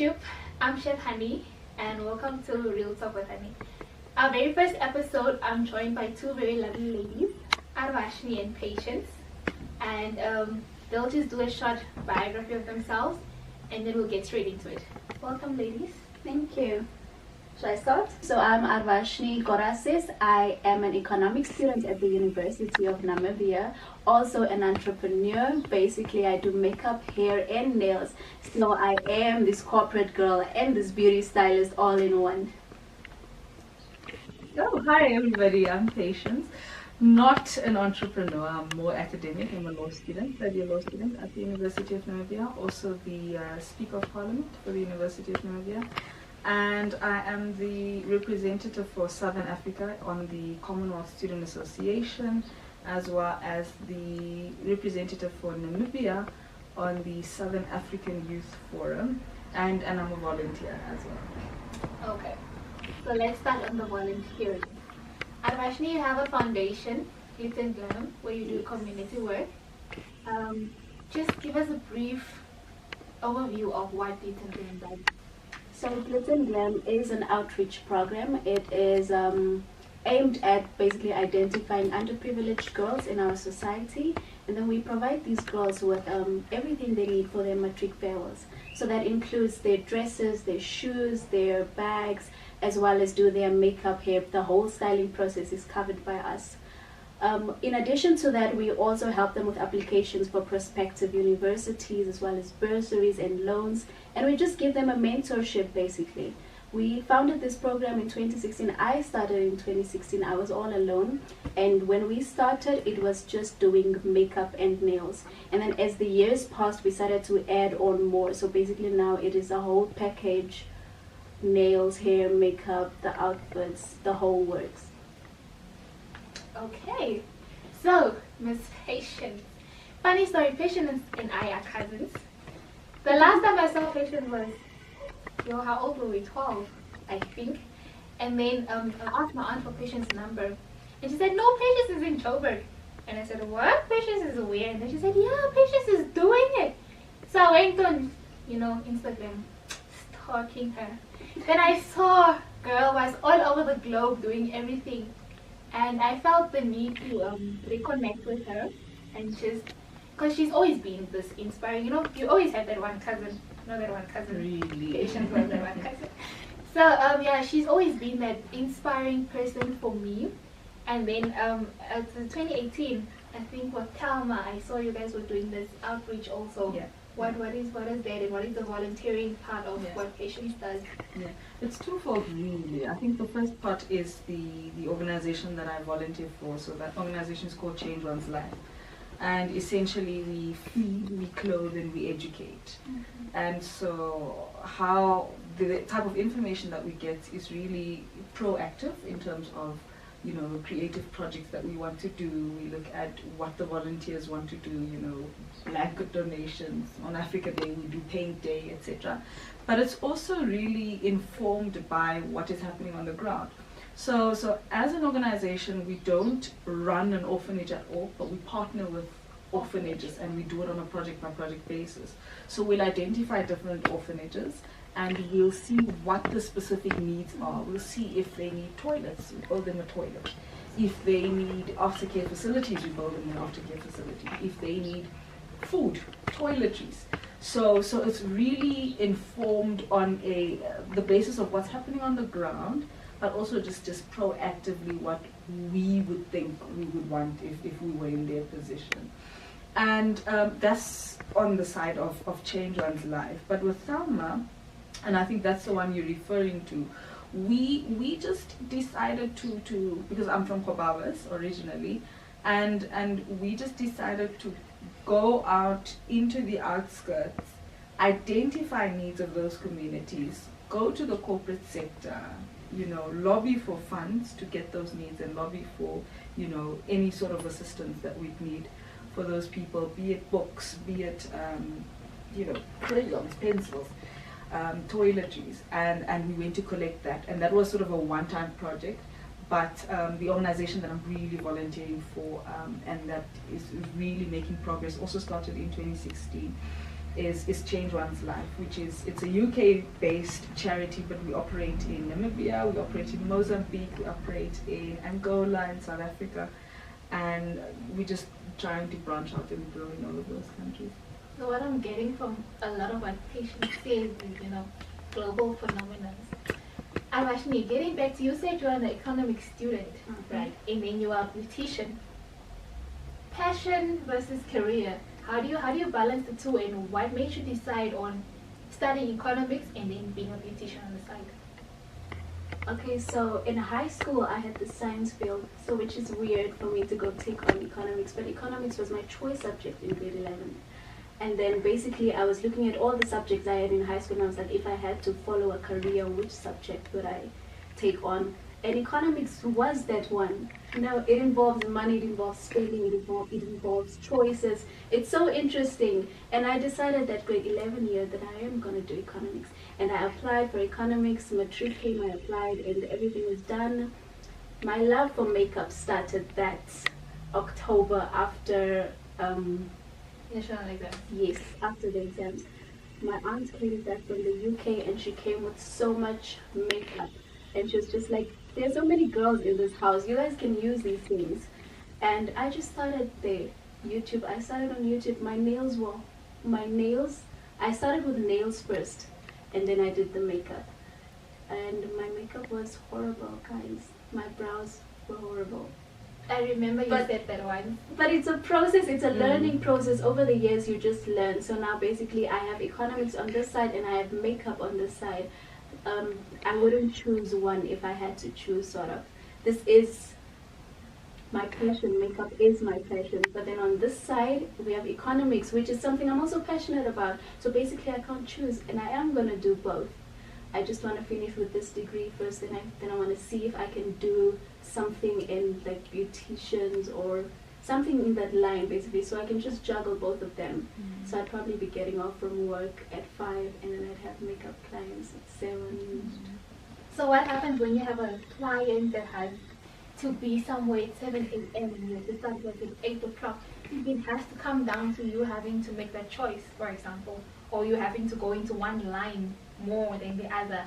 YouTube, I'm Chef Honey and welcome to Real Talk with Honey. Our very first episode, I'm joined by two very lovely ladies, Arvashni and Patience, and they'll just do a short biography of themselves and then we'll get straight into it. Welcome ladies. Thank you. Should I start? So I'm Arvashni Gorasis. I am an economics student at the University of Namibia, also an entrepreneur. Basically, I do makeup, hair and nails. So I am this corporate girl and this beauty stylist all in one. Oh, hi everybody, I'm Patience. Not an entrepreneur, I'm more academic. I'm a law student, third-year law student at the University of Namibia, also the Speaker of Parliament for the University of Namibia. And I am the representative for Southern Africa on the Commonwealth Student Association, as well as the representative for Namibia on the Southern African Youth Forum, and I'm a volunteer as well. Okay, so let's start on the volunteering. Arvashni, you have a foundation, Glitter and Glam, where you do community work. Just give us a brief overview of what Glitter and Glam does. So Glitter and Glam is an outreach program. It is aimed at basically identifying underprivileged girls in our society, and then we provide these girls with everything they need for their matric farewells. So that includes their dresses, their shoes, their bags, as well as do their makeup, hair. The whole styling process is covered by us. In addition to that, we also help them with applications for prospective universities, as well as bursaries and loans, and we just give them a mentorship basically. We founded this program in 2016. I started in 2016. I was all alone, and when we started, it was just doing makeup and nails. And then as the years passed, we started to add on more. So basically now it is a whole package: nails, hair, makeup, the outfits, the whole works. Okay, so Miss Patience. Funny story, Patience and I are cousins. The last time I saw Patience was, how old were we? 12, I think. And then I asked my aunt for Patience's number, and she said, no, Patience is in Joburg. And I said, what? Patience is aware. And then she said, yeah, Patience is doing it. So I went on, Instagram, stalking her. Then I saw girl was all over the globe doing everything. And I felt the need to reconnect with her, and just because she's always been this inspiring. You always have that one cousin. That one cousin. Really? Patience was that one cousin. So yeah, she's always been that inspiring person for me. And then at 2018, I think with Thelma, I saw you guys were doing this outreach also. Yeah. What is that, and what is the volunteering part of what Patience does? Yeah, it's twofold really. I think the first part is the organization that I volunteer for. So that organization is called Change One's Life, and essentially we feed, we clothe, and we educate. And so how the type of information that we get is really proactive in terms of creative projects that we want to do. We look at what the volunteers want to do, blanket donations. On Africa Day, we do paint day, etc. But it's also really informed by what is happening on the ground. So as an organization, we don't run an orphanage at all, but we partner with orphanages, and we do it on a project by project basis. So we'll identify different orphanages, and we'll see what the specific needs are. We'll see if they need toilets, we build them a toilet. If they need aftercare facilities, we build them an aftercare facility. If they need food, toiletries. So it's really informed on the basis of what's happening on the ground, but also just proactively what we would think we would want if we were in their position. And that's on the side of Change One's Life. But with Thelma, and I think that's the one you're referring to, we just decided to because I'm from Kobabas originally, and we just decided to go out into the outskirts, identify needs of those communities, go to the corporate sector, lobby for funds to get those needs, and lobby for any sort of assistance that we'd need for those people, be it books, be it crayons, pencils, toiletries, and we went to collect that, and that was sort of a one-time project. But the organization that I'm really volunteering for, and that is really making progress, also started in 2016, is Change One's Life, which is, it's a UK-based charity, but we operate in Namibia, we operate in Mozambique, we operate in Angola, in South Africa, and we're just trying to branch out and grow in all of those countries. So what I'm getting from a lot of what patients say is, global phenomena. I'm actually getting back to, you said you're an economics student, right? And then you are a beautician. Passion versus career. How do you balance the two, and what made you decide on studying economics and then being a beautician on the side? Okay, so in high school I had the science field, so which is weird for me to go take on economics, but economics was my choice subject in grade 11. And then basically I was looking at all the subjects I had in high school, and I was like, if I had to follow a career, which subject would I take on? And economics was that one. It involves money, it involves spending, it involves choices. It's so interesting. And I decided that grade 11 year that I am going to do economics. And I applied for economics, matric came, I applied, and everything was done. My love for makeup started that October after National exams. Yes, after the exams. My aunt came back from the UK, and she came with so much makeup. And she was just like, there's so many girls in this house, you guys can use these things. And I just started there. YouTube, I started on YouTube. I started with nails first, and then I did the makeup. And my makeup was horrible, guys. My brows were horrible. I remember you said that once. But it's a process, it's a learning process. Over the years you just learn. So now basically I have economics on this side and I have makeup on this side. I wouldn't choose one if I had to choose, sort of. This is my passion, makeup is my passion. But then on this side we have economics, which is something I'm also passionate about. So basically I can't choose, and I am going to do both. I just want to finish with this degree first, and then I want to see if I can do something in like beauticians or something in that line, basically, so I can just juggle both of them. So I'd probably be getting off from work at 5, and then I'd have makeup clients at 7. So what happens when you have a client that has to be somewhere at 7 a.m. and you have to start work at 8 o'clock? It has to come down to you having to make that choice, for example, or you having to go into one line more than the other.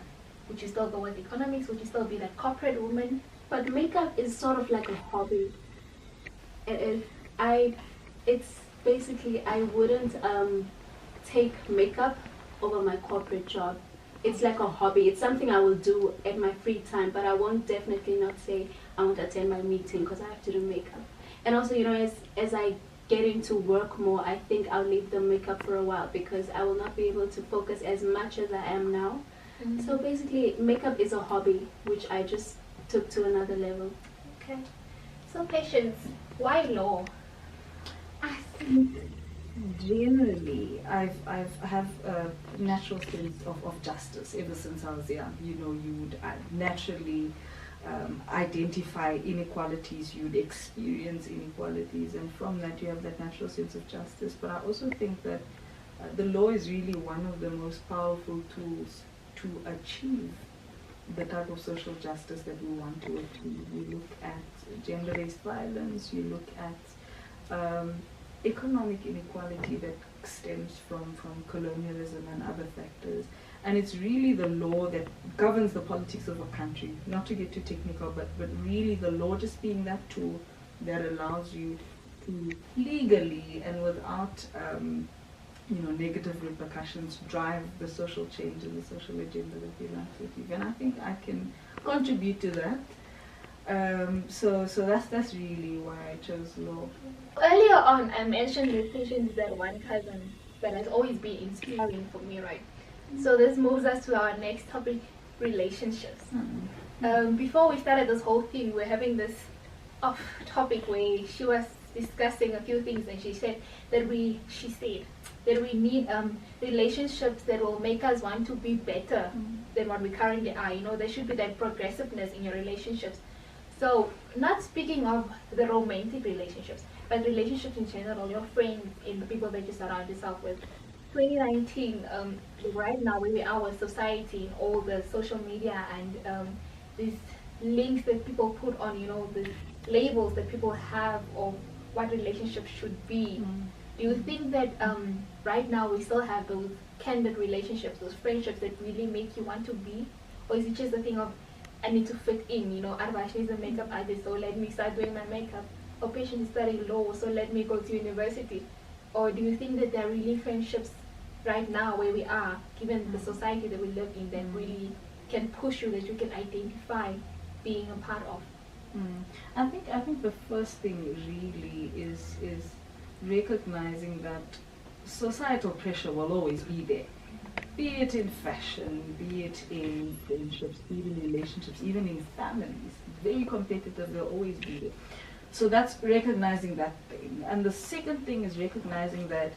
Would you still go with economics? Would you still be that corporate woman? But makeup is sort of like a hobby. It's basically, I wouldn't take makeup over my corporate job. It's like a hobby. It's something I will do at my free time, but I won't definitely not say I won't attend my meeting because I have to do makeup. And also, as I get into work more, I think I'll leave the makeup for a while because I will not be able to focus as much as I am now. So basically, makeup is a hobby, which I just took to another level. Okay. So Patience, why law? I think generally I have a natural sense of justice ever since I was young. You would naturally identify inequalities, you'd experience inequalities, and from that you have that natural sense of justice. But I also think that the law is really one of the most powerful tools to achieve the type of social justice that we want to achieve. You look at gender-based violence, you look at economic inequality that stems from colonialism and other factors. And it's really the law that governs the politics of a country. Not to get too technical, but really the law just being that tool that allows you to legally and without negative repercussions drive the social change and the social agenda that we like to achieve. And I think I can contribute to that. So that's really why I chose law. Earlier on, I mentioned with Patience that one cousin that has always been inspiring for me, right? So this moves us to our next topic, relationships. Before we started this whole thing, we were having this off topic where she was discussing a few things, and she said that we need relationships that will make us want to be better than what we currently are. There should be that progressiveness in your relationships. So not speaking of the romantic relationships, but relationships in general, your friends and the people that you surround yourself with. 2019, right now where we are with society, all the social media and these links that people put on, the labels that people have of what relationships should be. Do you think that right now we still have those candid relationships, those friendships that really make you want to be? Or is it just a thing of, I need to fit in, you know, otherwise she's a makeup artist, so let me start doing my makeup. Or patient is studying law, so let me go to university. Or do you think that there are really friendships right now where we are, given the society that we live in, that really can push you, that you can identify being a part of? I think the first thing really is recognizing that societal pressure will always be there. Be it in fashion, be it in friendships, be it in relationships, even in families. Very competitive, they'll always be there. So that's recognizing that thing. And the second thing is recognizing that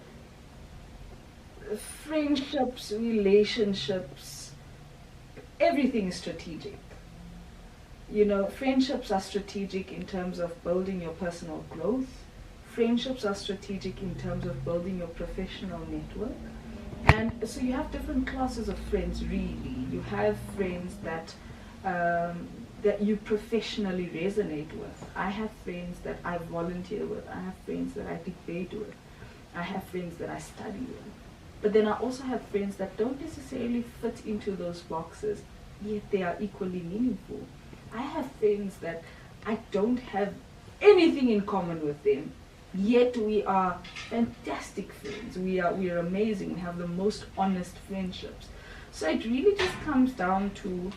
friendships, relationships, everything is strategic. You know, friendships are strategic in terms of building your personal growth. Friendships are strategic in terms of building your professional network. And so you have different classes of friends, really. You have friends that that you professionally resonate with. I have friends that I volunteer with. I have friends that I debate with. I have friends that I study with. But then I also have friends that don't necessarily fit into those boxes, yet they are equally meaningful. I have friends that I don't have anything in common with them, yet we are fantastic friends. We are amazing. We have the most honest friendships. So it really just comes down to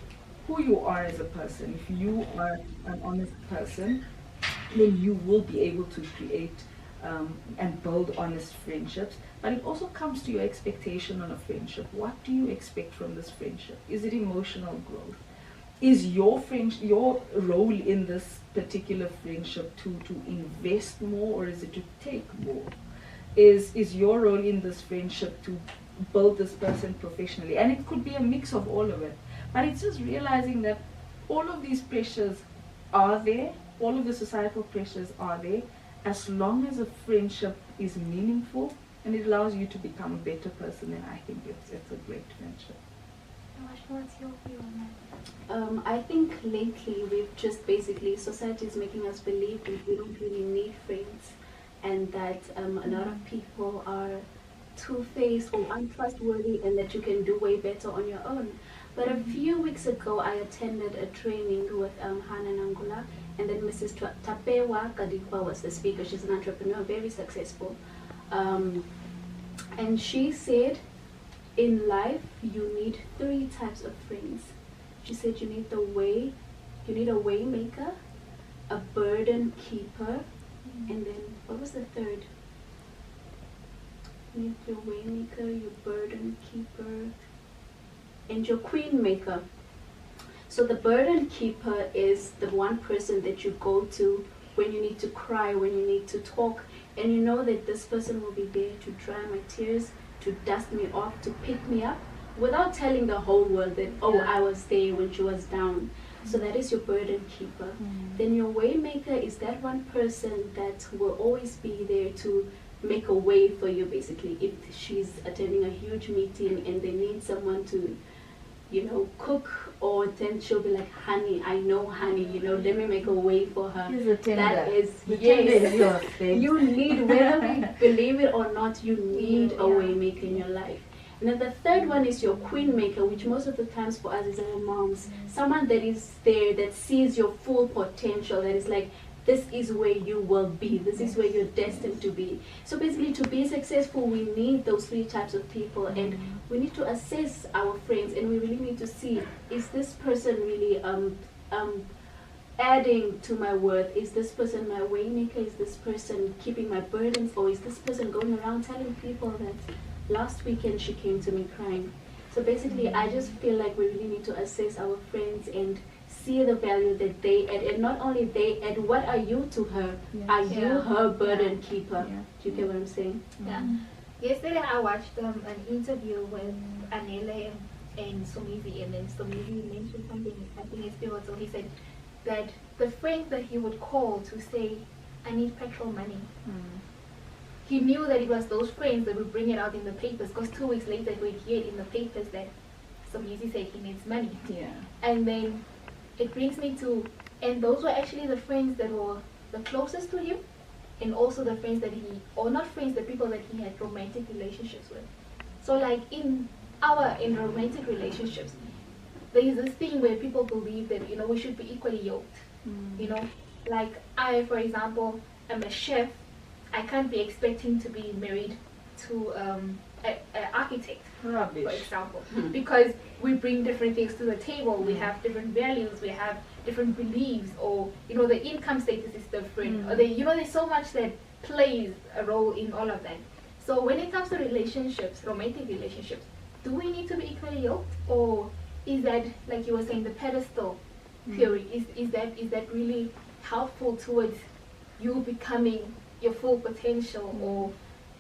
who you are as a person. If you are an honest person, then you will be able to create and build honest friendships. But it also comes to your expectation on a friendship. What do you expect from this friendship? Is it emotional growth? Is your role in this particular friendship to invest more, or is it to take more? Is your role in this friendship to build this person professionally? And it could be a mix of all of it. But it's just realizing that all of these pressures are there, all of the societal pressures are there, as long as a friendship is meaningful and it allows you to become a better person, then I think it's a great friendship. What's your view on that? I think lately we've just basically, society is making us believe that we don't really need friends, and that a lot of people are two-faced or untrustworthy, and that you can do way better on your own. But a few weeks ago, I attended a training with Hannah Nangula, and then Mrs. Tapewa Kadikwa was the speaker. She's an entrepreneur, very successful. And she said, in life, you need 3 types of friends. She said you need a way maker, a burden keeper, and then what was the third? You need your way maker, your burden keeper, and your queen maker. So the burden keeper is the one person that you go to when you need to cry, when you need to talk, and you know that this person will be there to dry my tears, to dust me off, to pick me up, without telling the whole world that, oh, I was there when she was down. So that is your burden keeper. Then your way maker is that one person that will always be there to make a way for you, basically. If she's attending a huge meeting and they need someone to, you know, cook, or then she'll be like, honey, I know honey, you know, let me make a way for her. That is, yes, you need, whether we believe it or not, you need a way maker in your life. And then the third one is your queen maker, which most of the times for us is our moms. Someone that is there, that sees your full potential, that is like, this is where you will be, this is where you're destined to be. So basically, to be successful, we need those 3 types of people, and we need to assess our friends, and we really need to see, is this person really adding to my worth? Is this person my waymaker? Is this person keeping my burdens? Or is this person going around telling people that last weekend she came to me crying? So basically, I just feel like we really need to assess our friends and see the value that they add, and not only they add, what are you to her? Are you her burden keeper? Do you get what I'm saying? Yesterday I watched an interview with Anele and Somizi, and then Somizi mentioned something, I think it's pivotal. He said that the friends that he would call to say, I need petrol money, he knew that it was those friends that would bring it out in the papers, because 2 weeks later he would hear it in the papers that Somizi said he needs money. And then it brings me to, and those were actually the friends that were the closest to him, and also the friends that he, or not friends, the people that he had romantic relationships with. So like in romantic relationships, there is this thing where people believe that, you know, we should be equally yoked. You know, like I, for example, am a chef. I can't be expecting to be married to an architect, Rubbish. for example, because we bring different things to the table. We have different values, we have different beliefs, or you know, the income status is different, or you know, there's so much that plays a role in all of that. So when it comes to relationships, romantic relationships, do we need to be equally yoked, or is that, like you were saying, the pedestal theory, is that really helpful towards you becoming your full potential? Or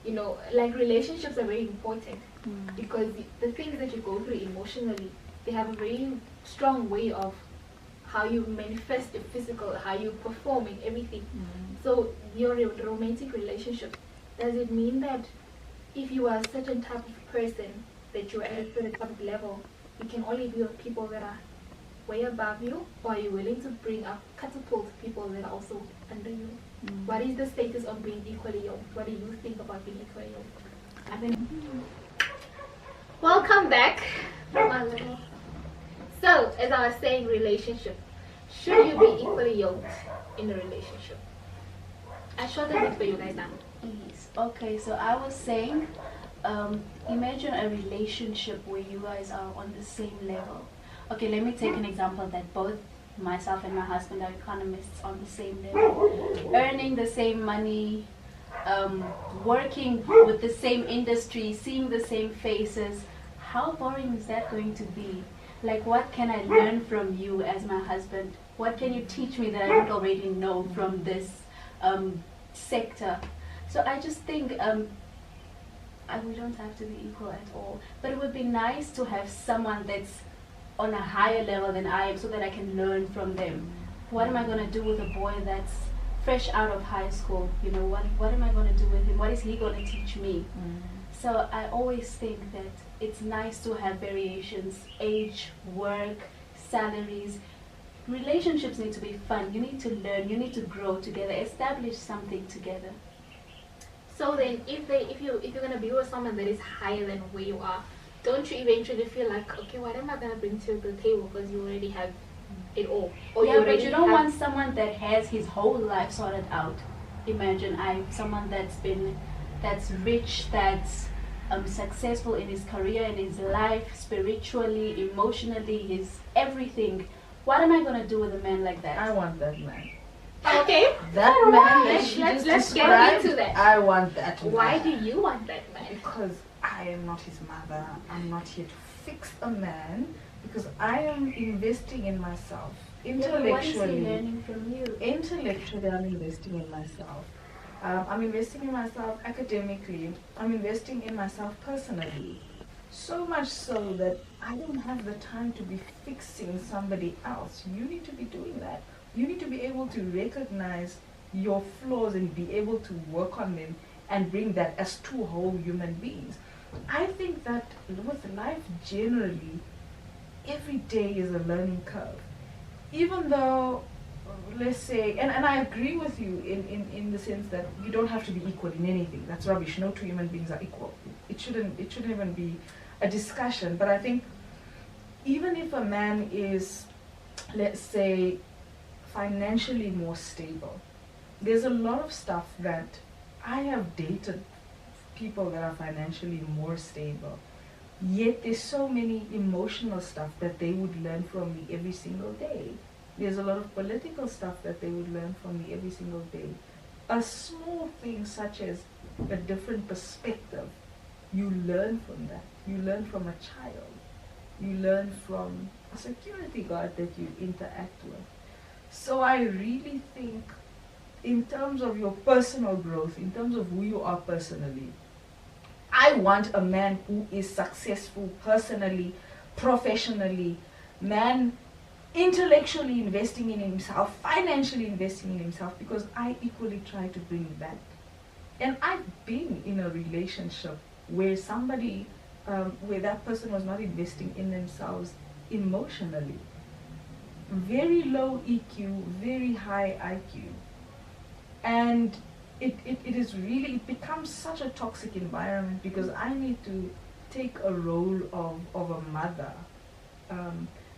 you know, like relationships are very important because the things that you go through emotionally, they have a very strong way of how you manifest your physical, how you perform in everything. So your romantic relationship, does it mean that if you are a certain type of person, that you're at a certain type of level, you can only be with people that are way above you, or are you willing to bring up, catapult people that are also under you? What is the status of being equally yoked? What do you think about being equally yoked? I think Welcome back from our little. So, as I was saying, relationship. Should you be equally yoked in a relationship? I shortened it for you guys now. yes. Okay, so I was saying, imagine a relationship where you guys are on the same level. Okay, let me take an example that both myself and my husband are economists on the same level, earning the same money, working with the same industry, seeing the same faces. How boring is that going to be? Like, what can I learn from you as my husband? What can you teach me that I don't already know from this sector? So I just think we don't have to be equal at all, but it would be nice to have someone that's on a higher level than I am, so that I can learn from them. What am I going to do with a boy that's fresh out of high school? You know, what am I going to do with him? What is he going to teach me? So I always think that it's nice to have variations: age, work, salaries. Relationships need to be fun. You need to learn, you need to grow together, establish something together. So then, if you're gonna be with someone that is higher than where you are, don't you eventually feel like, okay, what am I gonna bring to the table, because you already have it all? Or Yeah, but already you don't have- want someone that has his whole life sorted out. Imagine someone that's rich, that's successful in his career, in his life, spiritually, emotionally, his everything. What am I gonna do with a man like that? I want that man. Okay. That So man why? that she Let's just get described, into that. I want that man. Why do you want that man? Because I am not his mother. I'm not here to fix a man, because I am investing in myself. Yeah, what is he Intellectually, learning from you? intellectually, I'm investing in myself. I'm investing in myself academically. I'm investing in myself personally. So much so that I don't have the time to be fixing somebody else. You need to be doing that. You need to be able to recognize your flaws and be able to work on them and bring that as two whole human beings. I think that with life generally, every day is a learning curve. Even though, let's say, and I agree with you in the sense that you don't have to be equal in anything. That's rubbish. No two human beings are equal. It shouldn't even be a discussion. But I think even if a man is, let's say, financially more stable, there's a lot of stuff that I have dated people that are financially more stable, yet there's so many emotional stuff that they would learn from me every single day. There's a lot of political stuff that they would learn from me every single day. A small thing such as a different perspective, you learn from that. You learn from a child. You learn from a security guard that you interact with. So I really think, in terms of your personal growth, in terms of who you are personally, I want a man who is successful personally, professionally, man intellectually investing in himself, financially investing in himself, because I equally try to bring that. And I've been in a relationship where somebody, where that person was not investing in themselves emotionally. Very low EQ, very high IQ. And it is really, it becomes such a toxic environment because I need to take a role of a mother.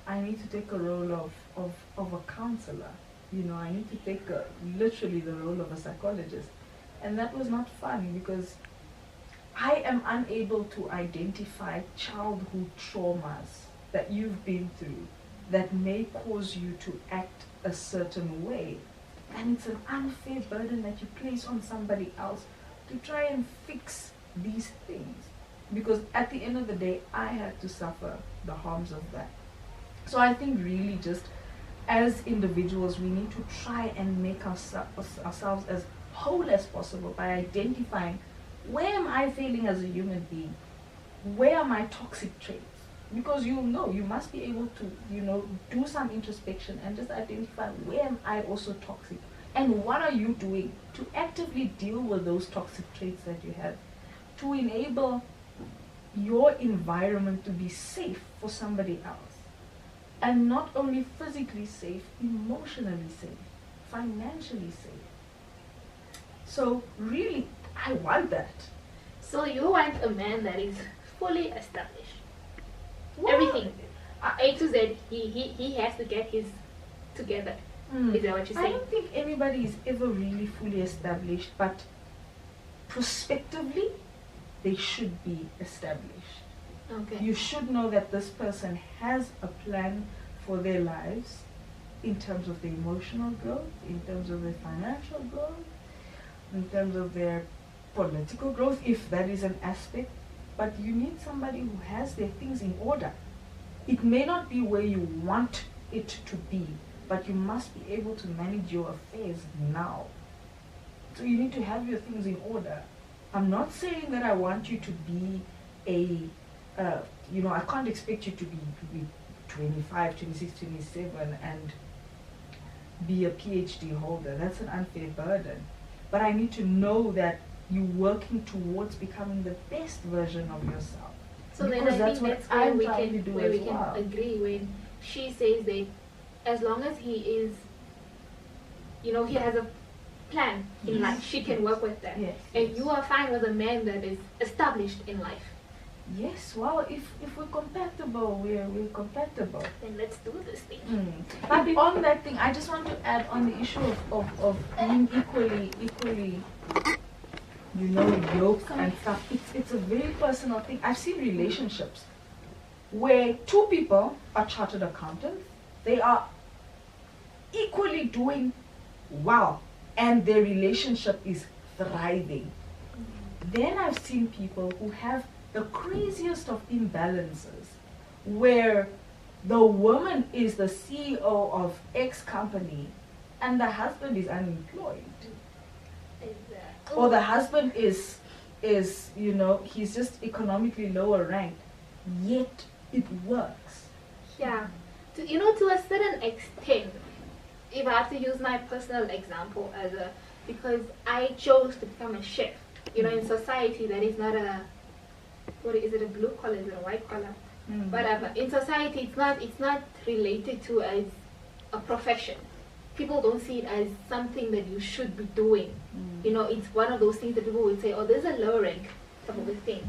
I need to take a role of a counselor. You know, I need to take literally the role of a psychologist. And that was not fun because I am unable to identify childhood traumas that you've been through that may cause you to act a certain way. And it's an unfair burden that you place on somebody else to try and fix these things. Because at the end of the day, I had to suffer the harms of that. So I think really just as individuals, we need to try and make ourselves as whole as possible by identifying where am I failing as a human being? Where are my toxic traits? Because you know, you must be able to, you know, do some introspection and just identify where am I also toxic? And what are you doing to actively deal with those toxic traits that you have to enable your environment to be safe for somebody else? And not only physically safe, emotionally safe, financially safe. So really, I want that. So you want a man that is fully established. Well, Everything. A to Z, he has to get his together. Is that what you're I saying? don't think anybody is ever really fully established, but prospectively, they should be established. Okay. You should know that this person has a plan for their lives in terms of their emotional growth, in terms of their financial growth, in terms of their political growth, if that is an aspect. But you need somebody who has their things in order. It may not be where you want it to be, but you must be able to manage your affairs now. So you need to have your things in order. I'm not saying that I want you to be I can't expect you to be 25, 26, 27 and be a PhD holder. That's an unfair burden. But I need to know that you're working towards becoming the best version of yourself. So Because then I that's think what that's where I'm we trying to can do as well. agree when she says that as long as he is, you know, he has a plan in Yes. life, she can work with that. Yes, And yes. you are fine with a man that is established in life. Yes, well, if we're compatible, we're compatible. Then let's do this thing. But on that thing, I just want to add on the issue of being equally, you know, yoked and stuff. It's a very personal thing. I've seen relationships where two people are chartered accountants. They are equally doing well, and their relationship is thriving. Then I've seen people who have the craziest of imbalances, where the woman is the CEO of X company and the husband is unemployed. Or the husband is you know, he's just economically lower ranked, yet it works. Yeah. To a certain extent, if I have to use my personal example because I chose to become a chef, you know, in society that is not what is it, a blue collar, is it a white collar? Whatever. In society, it's not related to as a profession. People don't see it as something that you should be doing. You know, it's one of those things that people would say, oh, there's a low rank type of a thing.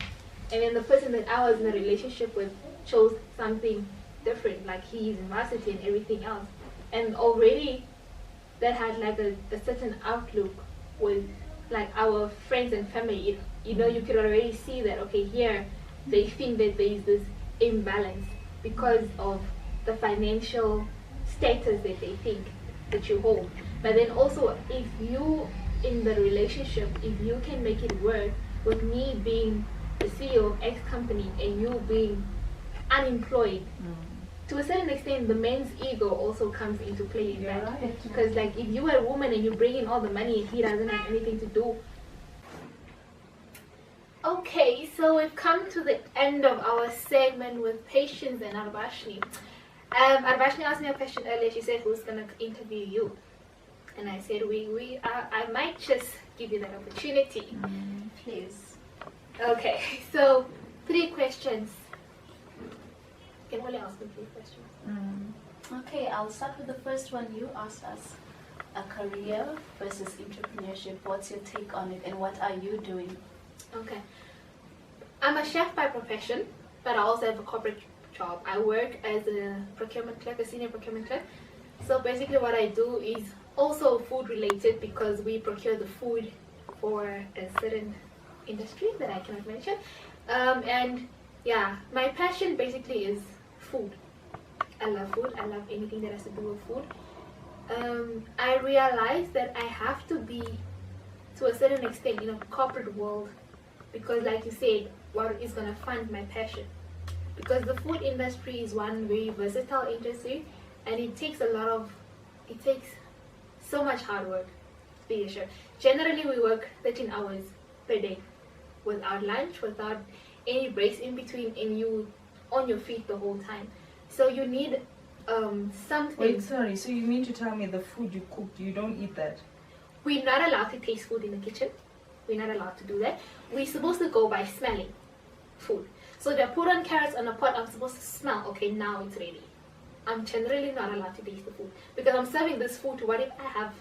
And then the person that I was in a relationship with chose something different, like he's in varsity and everything else. And already that had like a certain outlook with like our friends and family. You know, you could already see that, okay, here they think that there is this imbalance because of the financial status that they think that you hold. But then also, if you in the relationship, if you can make it work with me being the CEO of X company and you being unemployed, to a certain extent the man's ego also comes into play in that. Right. Because like if you are a woman and you bring in all the money and he doesn't have anything to do. Okay, so we've come to the end of our segment with Patience and Arbashni. Arbashni asked me a question earlier. She said, who's going to interview you? And I said, I might just give you that opportunity. Please. Okay, so 3 questions. Can only ask me 3 questions. Okay, I'll start with the first one you asked us. a career versus entrepreneurship. What's your take on it, and what are you doing? Okay. I'm a chef by profession, but I also have a corporate job. I work as a procurement clerk, a senior procurement clerk. So basically what I do is also food related, because we procure the food for a certain industry that I cannot mention. And yeah, my passion basically is food. I love food. I love anything that has to do with food. I realized that I have to be, to a certain extent, in a corporate world, because like you said, what is going to fund my passion? Because the food industry is one very versatile industry, and it takes so much hard work, to be sure. Generally we work 13 hours per day without lunch, without any breaks in between, and you on your feet the whole time. So you need something. Wait, sorry, so you mean to tell me the food you cook, you don't eat that? We're not allowed to taste food in the kitchen. We're not allowed to do that. We're supposed to go by smelling food. So they put on carrots on a pot, I'm supposed to smell, okay, now it's ready. I'm generally not allowed to taste the food, because I'm serving this food to, what if I have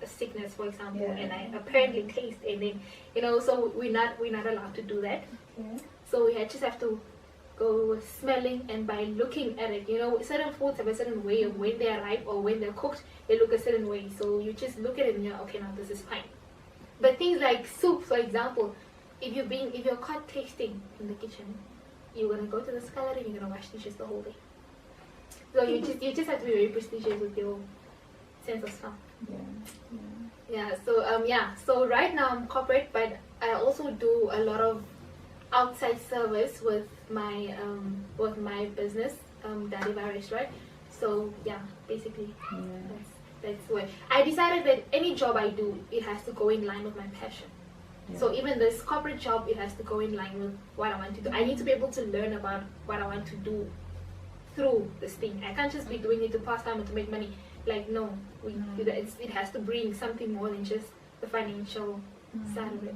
a sickness, for example, and I apparently taste, and then, you know, so we're not allowed to do that. Okay. So we just have to go smelling and by looking at it. You know, certain foods have a certain way of when they're ripe or when they're cooked, they look a certain way. So you just look at it and you're okay, now this is fine. But things like soup, for example, if you're caught tasting in the kitchen, you're gonna go to the scullery and you're gonna wash dishes the whole day. So you just have to be very prestigious with your sense of smell. So right now I'm corporate, but I also do a lot of outside service with my business, Dariva Restaurant. So yeah, basically that's why I decided that any job I do, it has to go in line with my passion. So even this corporate job, it has to go in line with what I want to do. I need to be able to learn about what I want to do through this thing. I can't just be doing it to pass time or to make money. Like, no, it has to bring something more than just the financial side of it.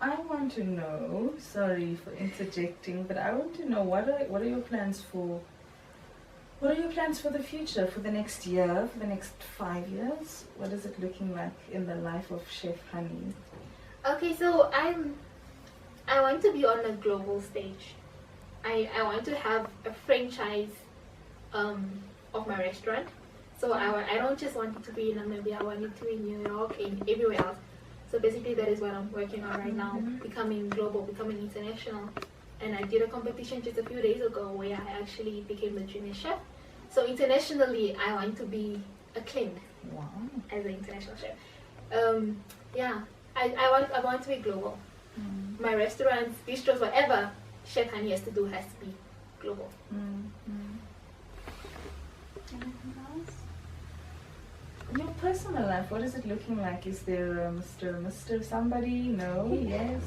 I want to know, sorry for interjecting, but I want to know what are your plans for the future, for the next year, for the next 5 years? What is it looking like in the life of Chef Honey? Okay, so I want to be on a global stage. I want to have a franchise of my restaurant. So I don't just want it to be in Namibia, I want it to be in New York and everywhere else. So basically that is what I'm working on right now, becoming global, becoming international. And I did a competition just a few days ago where I actually became the junior chef. So internationally, I want to be acclaimed as an international chef. I want to be global. My restaurants, bistros, whatever Chef Honey has to do has to be global. Anything else? Your personal life, what is it looking like? Is there a Mr. somebody? No? Yes?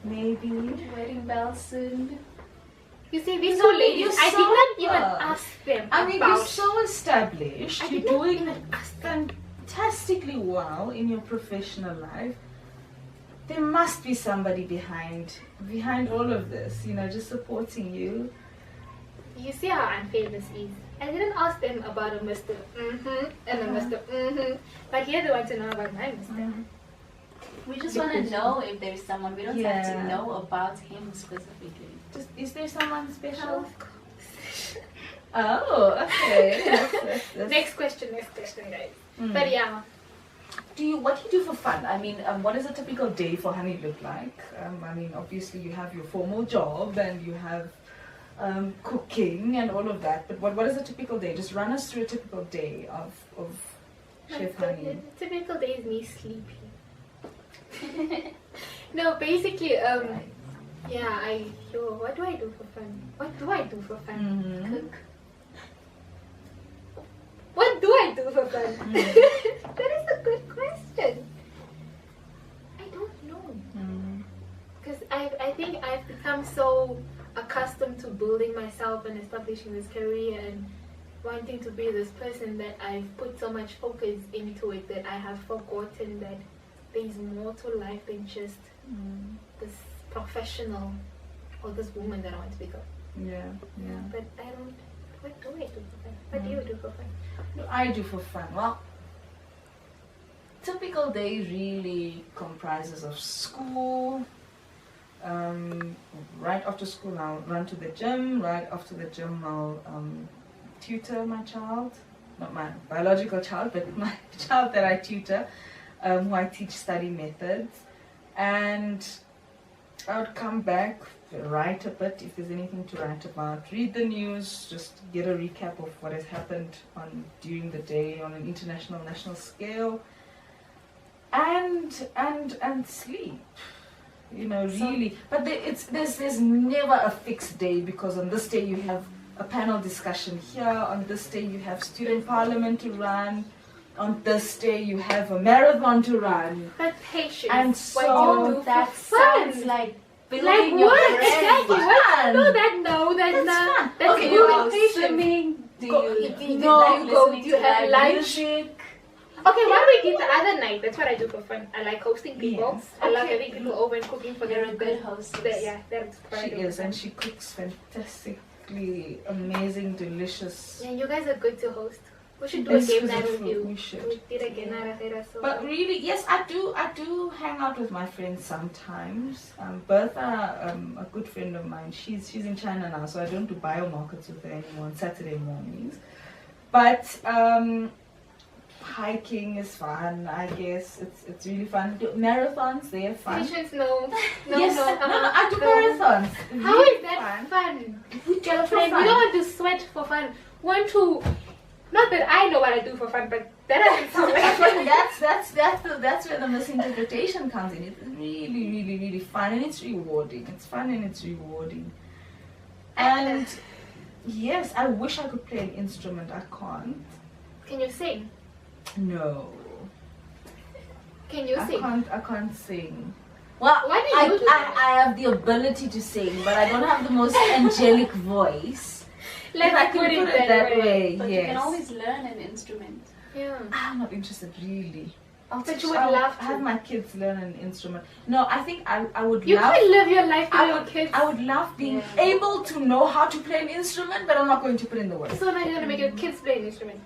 Maybe? Wedding bells soon. You see, these two ladies, I did not even ask them you're so established. You're doing fantastically well in your professional life. There must be somebody behind all of this, you know, just supporting you. You see how unfair this is. I didn't ask them about a Mr. And a Mr. But here they want to know about my Mr. We just want to know if there's someone. We don't have to know about him specifically. Is there someone special? Of course. Oh, okay. Next question, guys. But yeah. What do you do for fun? I mean, what does a typical day for Honey look like? I mean, obviously you have your formal job and you have cooking and all of that, but what is a typical day? Just run us through a typical day of Chef Honey. Typical day is me sleeping. No, basically, what do I do for fun? Cook. What do I do for fun? That is a good question. I don't know. Because I think I've become so accustomed to building myself and establishing this career and wanting to be this person that I've put so much focus into it that I have forgotten that there's more to life than just this professional or this woman that I want to become. But I don't. What do I do for fun? What do you do for fun? What do I do for fun? Well, typical day really comprises of school. Right after school, I'll run to the gym. Right after the gym, I'll tutor my child. Not my biological child, but my child that I tutor, who I teach study methods. And I would come back, write a bit if there's anything to write about, read the news, just get a recap of what has happened during the day on an international, national scale, and sleep. You know, really. But there's never a fixed day, because on this day you have a panel discussion here, on this day you have student parliament to run, on this day you have a marathon to run. But patience. And what do you do that for fun? sounds like Like building your what? brain. Exactly. What? No, that's That's not. fun. That's Okay, Do you building go patience. swimming? Do Go- you you do go- like go- listening do you to have live lunch? music? Okay, what we did the other night, that's what I do for fun. I like hosting people. Yes. I love Okay. having people over and cooking for You're them. a good hostess. Yeah, that's what I She do is, for and fun. she cooks fantastically amazing, delicious. Yeah, you guys are good to host. We should do a game exquisite night with food. you. We should. We did a game night at so. But really, yes, I do hang out with my friends sometimes. Bertha, a good friend of mine, she's in China now, so I don't do biomarkets with her anymore on Saturday mornings. But hiking is fun, I guess. It's really fun. Marathons, they're fun. Patience, no. Yes, no, I do no. marathons. How Really is that fun? We do it for Friend, fun. we don't want to sweat for fun. Want to? Not that I know what I do for fun, but that doesn't sound like fun. That's where the misinterpretation comes in. It's really fun, and it's rewarding. It's fun and it's rewarding. And yes, I wish I could play an instrument. I can't. Can you sing? No, Can you sing? I can't sing. Well, Why do you do that? I have the ability to sing, but I don't have the most angelic voice. Let's If I can put it that way. But yes. you can always learn an instrument. Yeah. I'm not interested really. But you would love to. have my kids learn an instrument. No, I think I would You love. can live your life with I your would, kids. I would love being Yeah. able to know how to play an instrument, but I'm not going to put in the work. So now you're gonna make your kids play an instrument.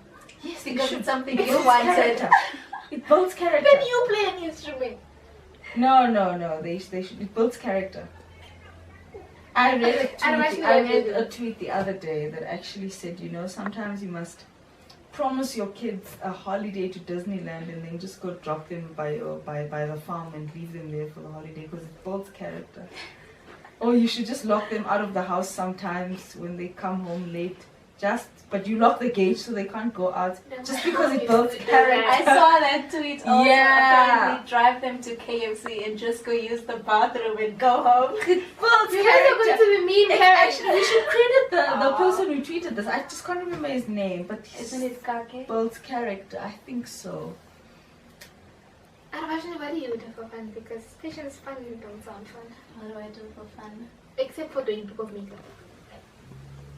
Yes, Because should. it's something It you builds wanted. character. It builds character. Then you play an instrument. No. They should. It builds character. I read a tweet. I read a tweet the other day that actually said, you know, sometimes you must promise your kids a holiday to Disneyland and then just go drop them by the farm and leave them there for the holiday, because it builds character. Or you should just lock them out of the house sometimes when they come home late. But you lock the gate so they can't go out, just because it builds character. I saw that tweet also. Yeah. Apparently drive them to KFC and just go use the bathroom and go home. It builds You guys are going character. to be mean It's parents. actually, we should credit the Aw. person who tweeted this. I just can't remember his name, but Isn't it kake? builds character. I think so. And actually, what do you do for fun? Because patience fun don't sound fun. What do I do for fun? Except for doing book of makeup.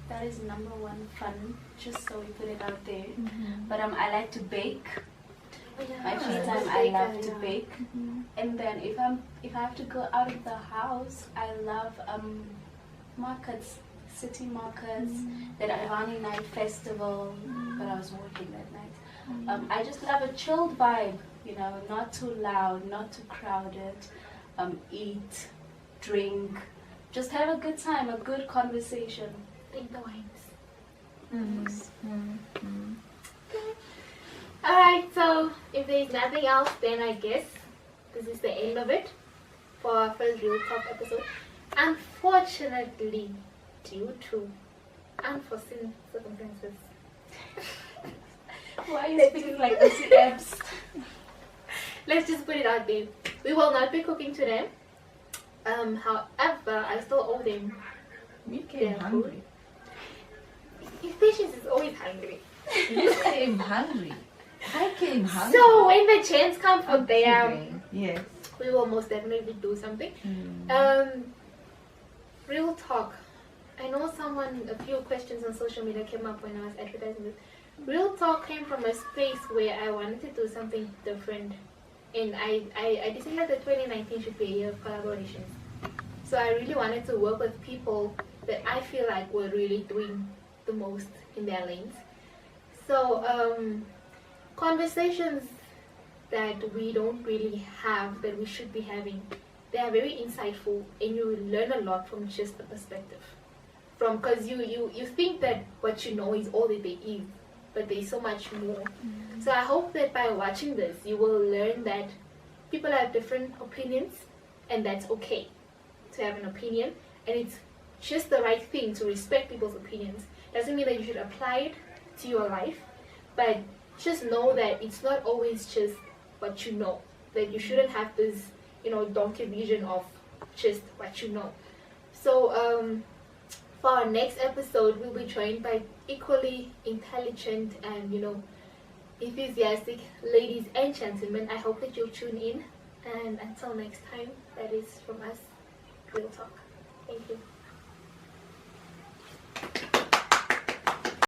That is number one fun, just so we put it out there. But I like to bake. My free time, I love to bake. And then if I have to go out of the house, I love markets, city markets, that Irani night festival. But I was working that night. I just love a chilled vibe, you know, not too loud, not too crowded. Eat, drink, just have a good time, a good conversation. Drink the wines. Mm-hmm. Alright, so if there's nothing else, then I guess this is the end of it for our first Real Talk episode. Unfortunately, due to unforeseen circumstances, Why are you speaking like this? let's just put it out there. We will not be cooking today. However, I still owe them. We came hungry. His patience is always hungry. You came hungry. I came hungry. So when the chance comes for them, Yes. we will most definitely do something. Real talk. I know a few questions on social media came up when I was advertising this. Real talk came from a space where I wanted to do something different. And I decided that 2019 should be a year of collaborations. So I really wanted to work with people that I feel like were really doing the most in their lanes. So conversations that we don't really have that we should be having. They are very insightful, and you learn a lot from just the perspective. From because you think that what you know is all that there is, but there's so much more. So I hope that by watching this, you will learn that people have different opinions, and that's okay to have an opinion, and it's just the right thing to respect people's opinions. Doesn't mean that you should apply it to your life, but just know that it's not always just what you know. That you shouldn't have this, donkey vision of just what you know. So for our next episode, we'll be joined by equally intelligent and enthusiastic ladies and gentlemen. I hope that you'll tune in, and until next time, that is from us, Real Talk. Thank you.